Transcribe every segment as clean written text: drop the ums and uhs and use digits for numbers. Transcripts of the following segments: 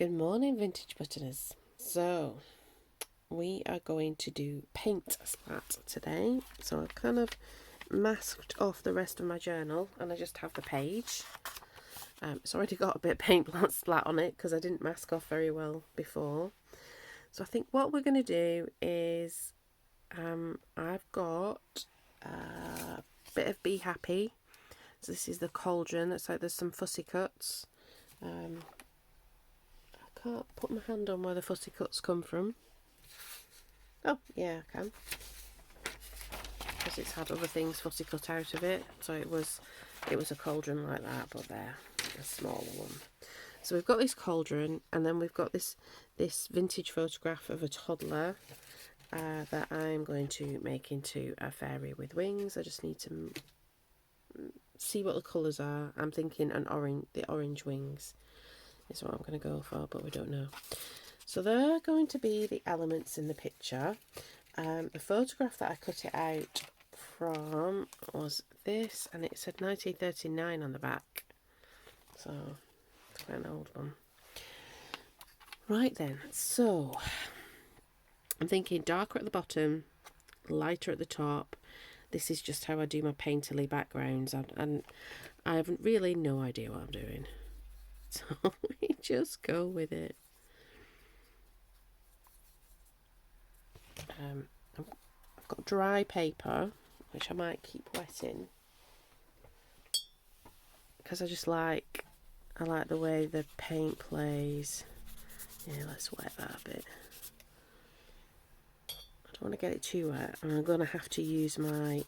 Good morning, vintage buttoners. So we are going to do Paint Splat today. So I've kind of masked off the rest of my journal and I just have the page. It's already got a bit of paint splat on it because I didn't mask off very well before. So I think what we're going to do is I've got a bit of Bee Happy. So this is the cauldron. It's like there's some fussy cuts. I can't put my hand on where the fussy cuts come from. Oh, yeah, I can. Because it's had other things fussy cut out of it. So it was a cauldron like that, but they're a smaller one. So we've got this cauldron, and then we've got this vintage photograph of a toddler that I'm going to make into a fairy with wings. I just need to see what the colours are. I'm thinking the orange wings is what I'm going to go for, but we don't know. So they're going to be the elements in the picture. The photograph that I cut it out from was this, and it said 1939 on the back. So it's quite an old one. Right then, so I'm thinking darker at the bottom, lighter at the top. This is just how I do my painterly backgrounds, and I have really no idea what I'm doing. So we just go with it. I've got dry paper, which I might keep wetting, because I like the way the paint plays. Yeah, let's wet that a bit. I don't want to get it too wet, and I'm going to have to use my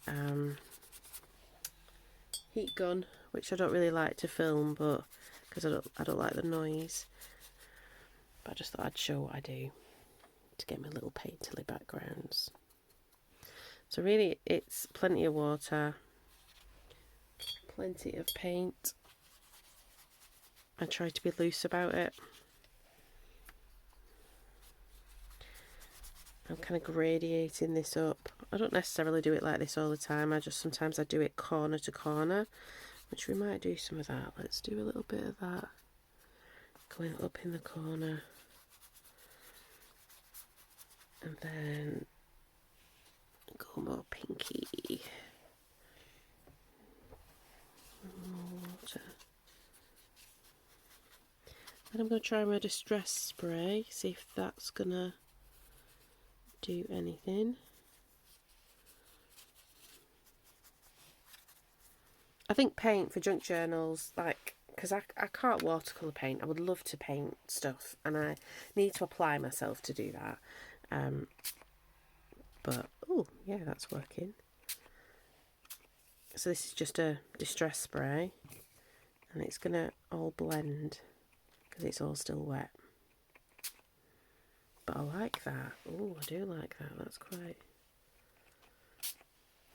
heat gun, which I don't really like to film, but because I don't like the noise. But I just thought I'd show what I do to get my little painterly backgrounds. So really, it's plenty of water, plenty of paint. I try to be loose about it. I'm kind of gradiating this up. I don't necessarily do it like this all the time. Sometimes I do it corner to corner, which we might do some of that. Let's do a little bit of that. Going up in the corner. And then go more pinky. Water. Then I'm going to try my distress spray, see if that's going to do anything. I think paint for junk journals, because I can't watercolour paint. I would love to paint stuff, and I need to apply myself to do that. But, oh, yeah, that's working. So this is just a distress spray, and it's going to all blend because it's all still wet. But I like that. Oh, I do like that. That's quite...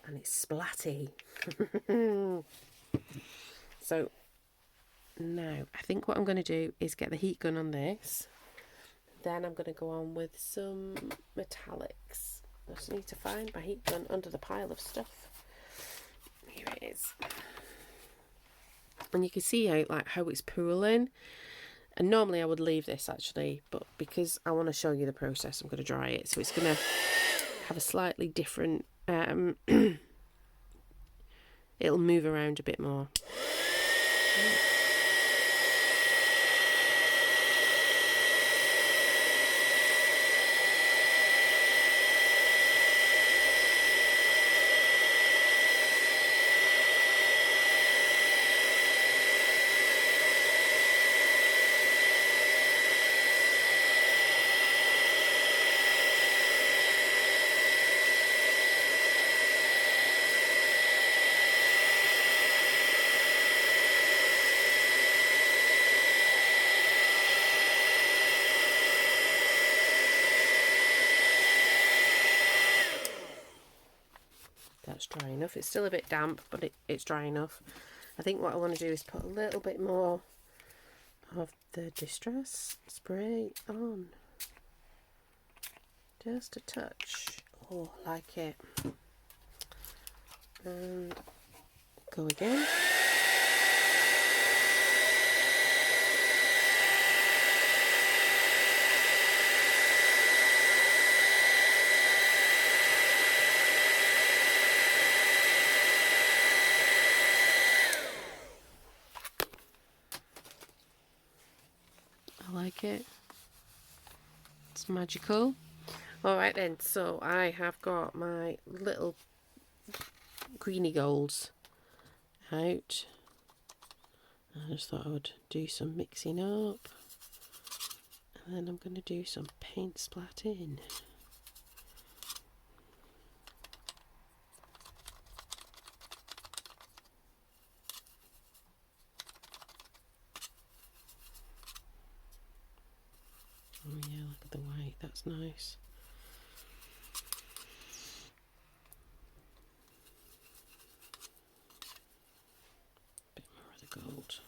And it's splatty. So, now, I think what I'm going to do is get the heat gun on this. Then I'm going to go on with some metallics. I just need to find my heat gun under the pile of stuff. Here it is. And you can see how it's pooling. And normally I would leave this actually, but because I want to show you the process, I'm going to dry it. So it's going to have a slightly different, it'll move around a bit more. That's dry enough. It's still a bit damp, but it's dry enough. I think what I want to do is put a little bit more of the distress spray on. Just a touch. Oh, I like it. And go again. I like it. It's magical. Alright then, so I have got my little greeny golds out. I just thought I would do some mixing up. And then I'm going to do some paint splat in. Oh yeah, look at the white, that's nice. Bit more of the gold.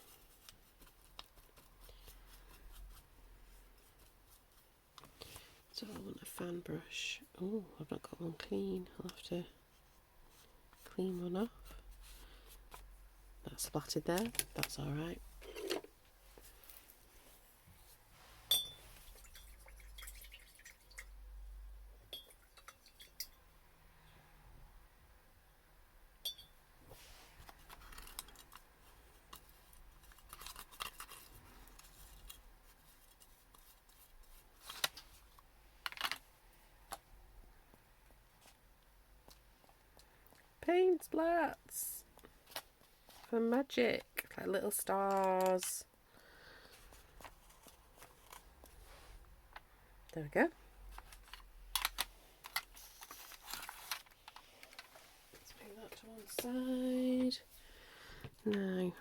So I want a fan brush. Oh, I've not got one clean. I'll have to clean one off. That's splattered there, that's alright. Paint splats for magic, like little stars. There we go. Let's move that to one side. Now,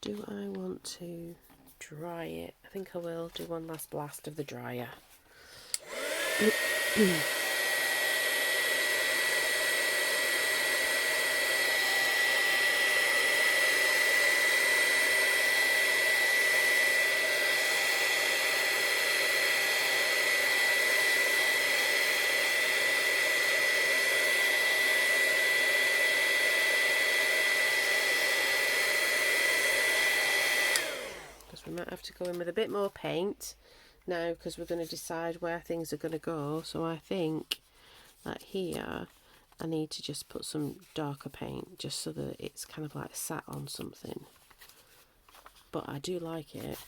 do I want to dry it? I think I will do one last blast of the dryer. We might have to go in with a bit more paint now because we're going to decide where things are going to go. So I think that here I need to just put some darker paint just so that it's kind of like sat on something. But I do like it.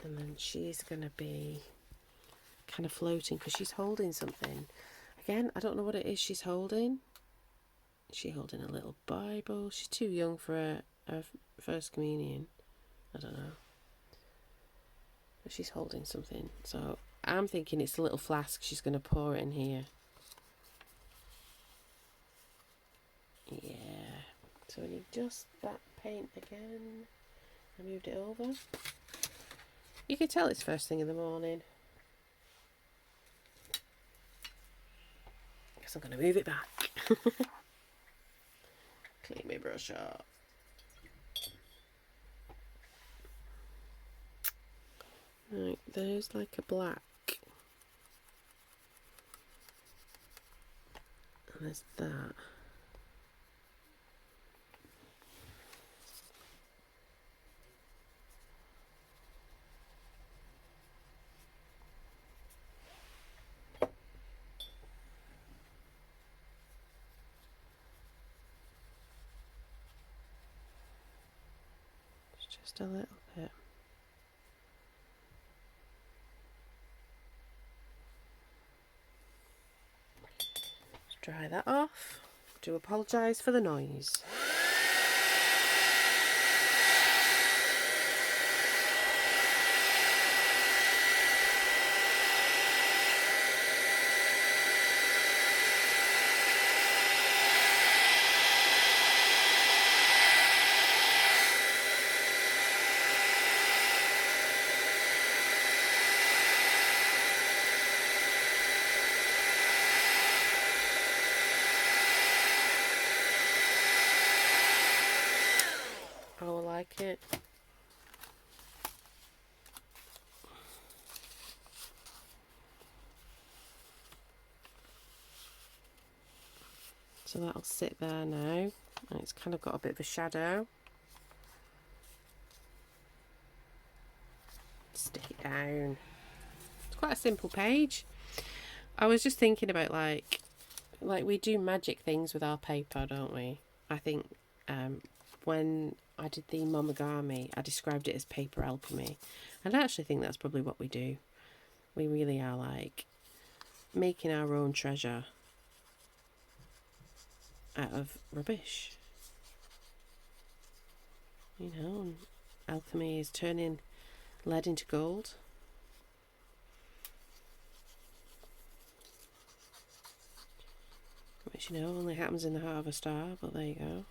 And then she's going to be kind of floating because she's holding something. Again, I don't know what it is she's holding. Is she holding a little Bible? She's too young for her first communion. I don't know. She's holding something, so I'm thinking it's a little flask she's going to pour it in here. Yeah, so we need just that paint again. I moved it over. You can tell it's first thing in the morning because I'm going to move it back. Clean my brush up. Right, there's like a black, and there's that. It's just a little bit. Dry that off. Do apologise for the noise. Like it. So that'll sit there now, and it's kind of got a bit of a shadow. Stick it down. It's quite a simple page. I was just thinking about like we do magic things with our paper, don't we? I think when I did the Momogami, I described it as paper alchemy. And I actually think that's probably what we do. We really are like making our own treasure out of rubbish. You know, and alchemy is turning lead into gold. Which, you know, only happens in the heart of a star, but there you go.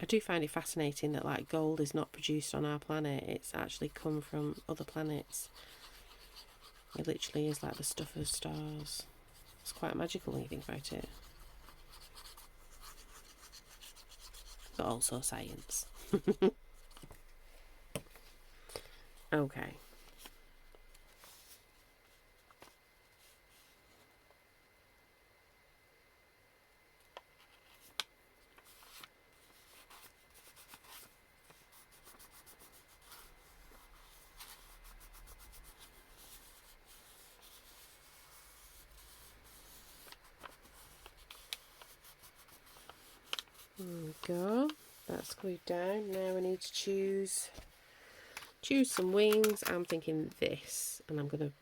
I do find it fascinating that like gold is not produced on our planet. It's actually come from other planets. It literally is like the stuff of stars. It's quite magical when you think about it. But also science. Okay. There we go. That's glued down. Now we need to choose some wings. I'm thinking this, and I'm going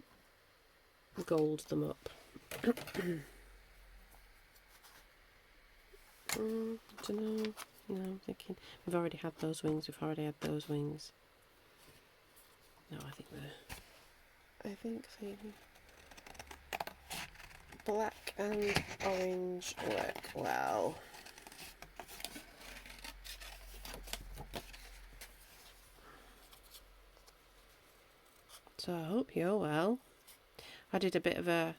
to gold them up. I don't know. You know, I'm thinking we've already had those wings. We've already had those wings. No, I think the black and orange work well. So I hope you're well. I did a bit of a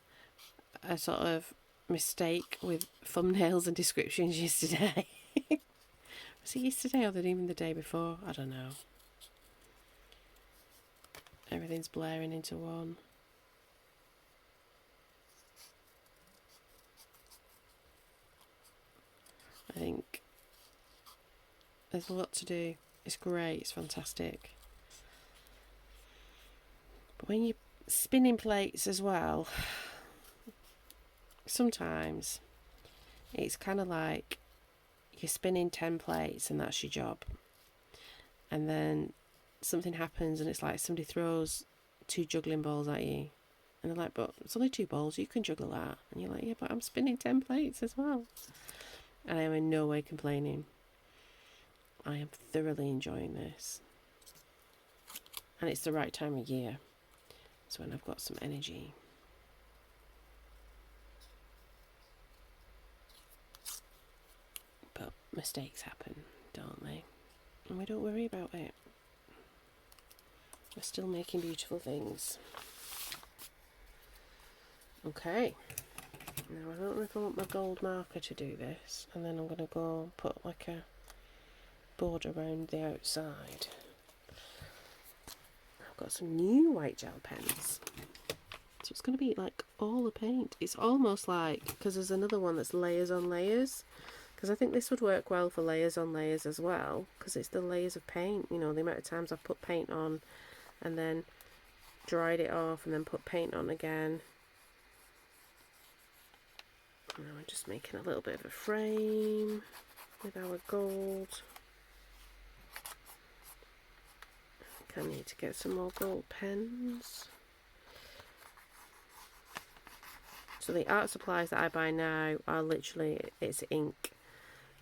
sort of mistake with thumbnails and descriptions yesterday. Was it yesterday or even the day before? I don't know. Everything's blaring into one. I think there's a lot to do. It's great, it's fantastic. But when you're spinning plates as well, sometimes it's kind of like you're spinning 10 plates and that's your job. And then something happens and it's like somebody throws 2 juggling balls at you. And they're like, but it's only 2 balls, you can juggle that. And you're like, yeah, but I'm spinning 10 plates as well. And I am in no way complaining. I am thoroughly enjoying this. And it's the right time of year. It's when I've got some energy. But mistakes happen, don't they? And we don't worry about it. We're still making beautiful things. Okay. Now I don't know if I want my gold marker to do this. And then I'm going to go put like a border around the outside. I've got some new white gel pens. So it's going to be like all the paint. It's almost like, because there's another one that's layers on layers. Because I think this would work well for layers on layers as well. Because it's the layers of paint. You know, the amount of times I've put paint on and then dried it off and then put paint on again. Now we're just making a little bit of a frame with our gold. I need to get some more gold pens. So the art supplies that I buy now are literally, it's ink,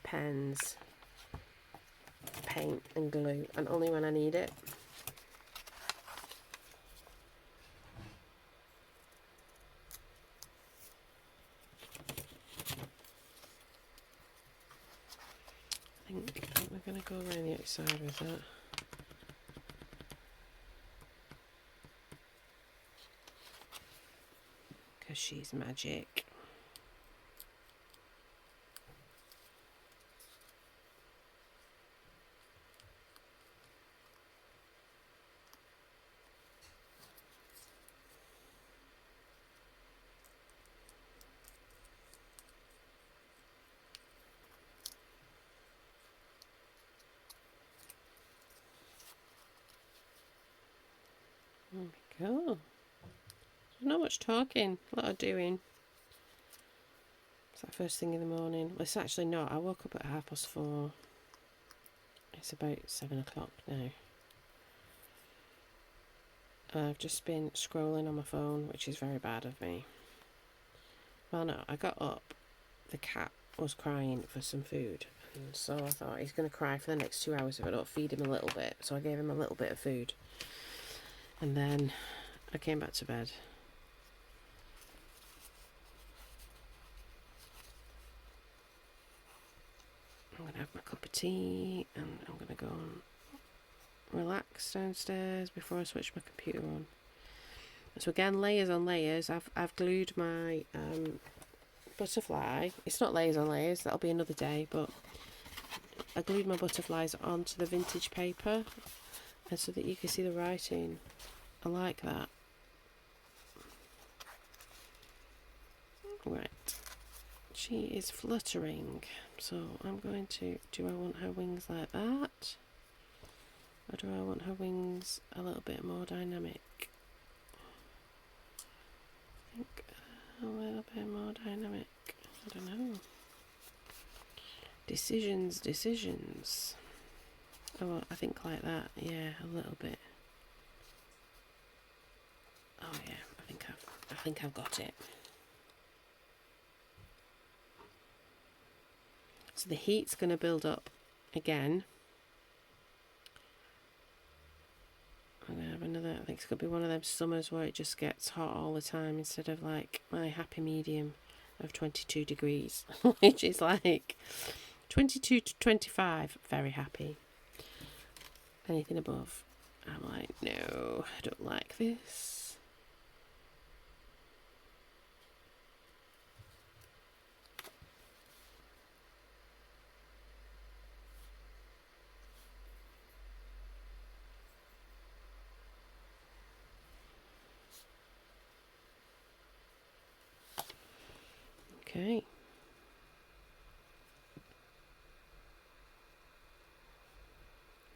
pens, paint and glue, and only when I need it. I think we're going to go around the outside with that. Because she's magic. There we go. Not much talking, a lot of doing. It's like first thing in the morning. Well, it's actually not. I woke up at 4:30. It's about 7 o'clock now. I've just been scrolling on my phone, which is very bad of me. Well, no, I got up. The cat was crying for some food. And so I thought, he's going to cry for the next 2 hours if I don't feed him a little bit. So I gave him a little bit of food. And then I came back to bed. I'm going to have my cup of tea and I'm going to go and relax downstairs before I switch my computer on. So again, layers on layers. I've glued my butterfly. It's not layers on layers, that'll be another day, but I glued my butterflies onto the vintage paper, and so that you can see the writing. I like that. Right, she is fluttering, so I'm going to, do I want her wings like that? Or do I want her wings a little bit more dynamic? I think a little bit more dynamic. I don't know. Decisions. Oh, well, I think like that. Yeah, a little bit. Oh yeah, I think I've got it. So the heat's going to build up again. I'm going to have another, I think it's going to be one of them summers where it just gets hot all the time instead of like my happy medium of 22 degrees, which is like 22 to 25, very happy. Anything above, I'm like, no, I don't like this. Okay.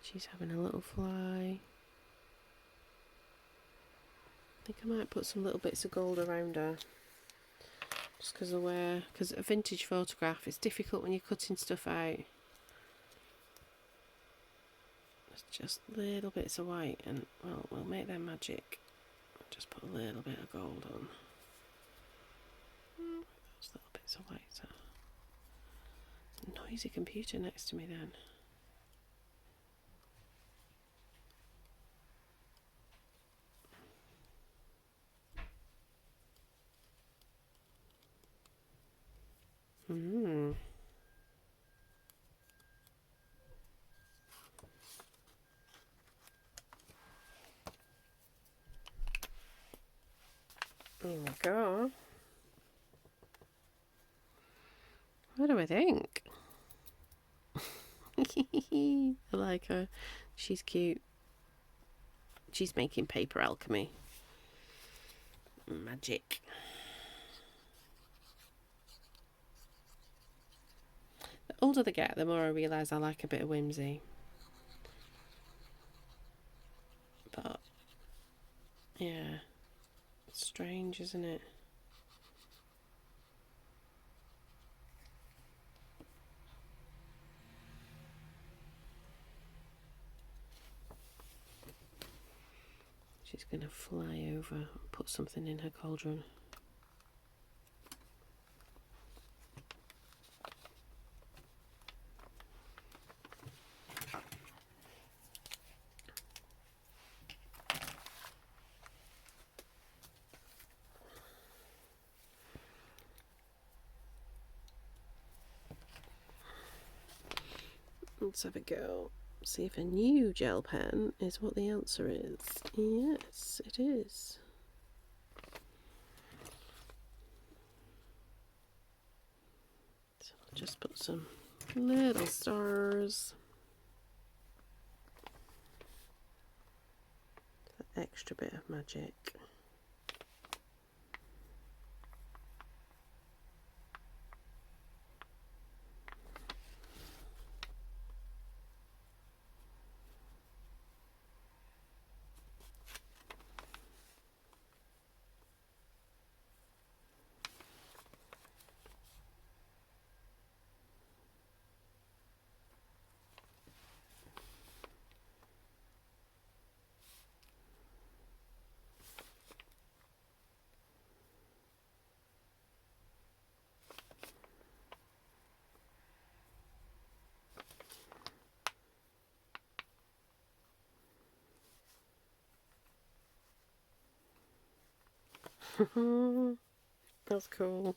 She's having a little fly. I think I might put some little bits of gold around her. Just because a vintage photograph, it's difficult when you're cutting stuff out. It's just little bits of white, and well, we'll make them magic. Just put a little bit of gold on. Those little bits of white. Noisy computer next to me then. There we go. What do I think? I like her. She's cute. She's making paper alchemy. Magic. The older they get, the more I realise I like a bit of whimsy. But, yeah. It's strange, isn't it? She's going to fly over and put something in her cauldron. Let's have a go. See if a new gel pen is what the answer is. Yes, it is. So I'll just put some little stars. That extra bit of magic. That's cool.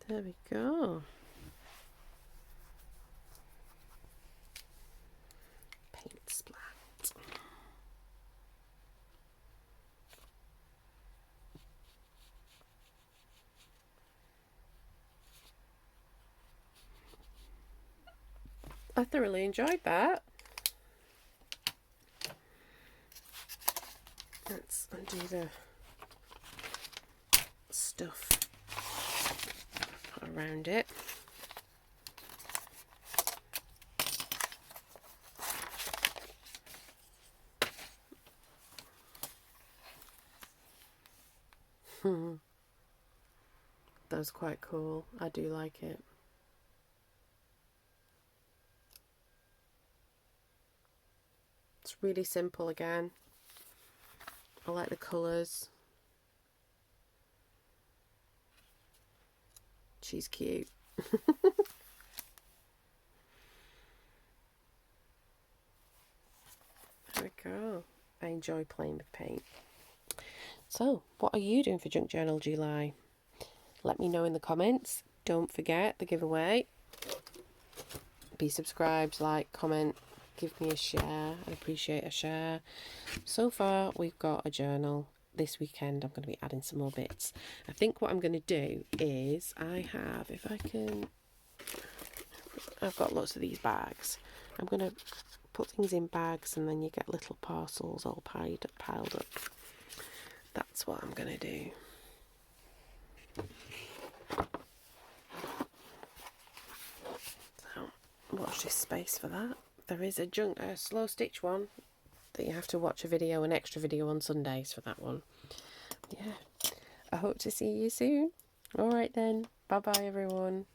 There we go. Paint Splat. I thoroughly enjoyed that. Let's undo the stuff around it. That was quite cool. I do like it. It's really simple again. I like the colours. She's cute. There we go. I enjoy playing with paint. So, what are you doing for Junk Journal July? Let me know in the comments. Don't forget the giveaway. Be subscribed, like, comment, give me a share. I'd appreciate a share. So far, we've got a journal. This weekend, I'm going to be adding some more bits. I think what I'm going to do is I've got lots of these bags. I'm going to put things in bags and then you get little parcels all piled up. That's what I'm going to do. So, watch this space for that. There is a slow stitch one that you have to watch an extra video on Sundays for that one. Yeah. I hope to see you soon. Alright then. Bye bye everyone.